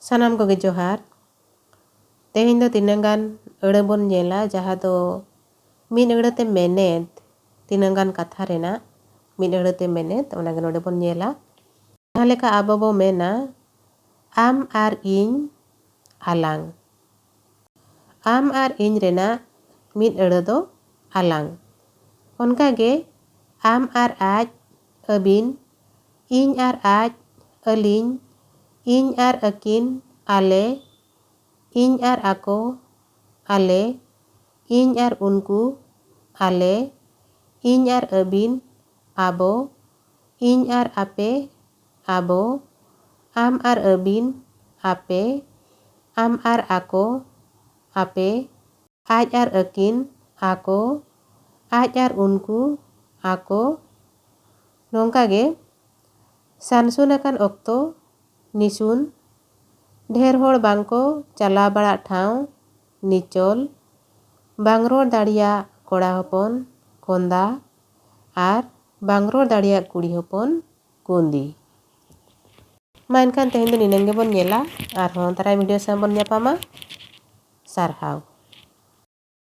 Sanam koge johar. Tehin do tinanggan eudebon nyela jaha do min eudete menet tinanggan katha rena min eudete menet onaga nodebon nyela. Jaha leka abo bo mena am ar iny alang. Am ar iny rena min eude do alang. Onkage am ar aj abin, iny ar aj aliny, iny ar akin ale, iny ar ako ale, iny ar unku ale, iny ar abin abo, iny ar ape abo, am ar abin ape, am ar ako ape, aj ar akin ako, aj ar unku ako. Nongkage sansun akan okto nisun ढेर होड़ बांको चला बड़ा ठाव निचोल bang rol daड़िया कोड़ा हपन कोंदा ar bang rol daड़िया कुड़ी हपन कुंदी. Ma enkan tehin do ninang gebon nyela arhon tarai video sam bon nyapama sarhaw.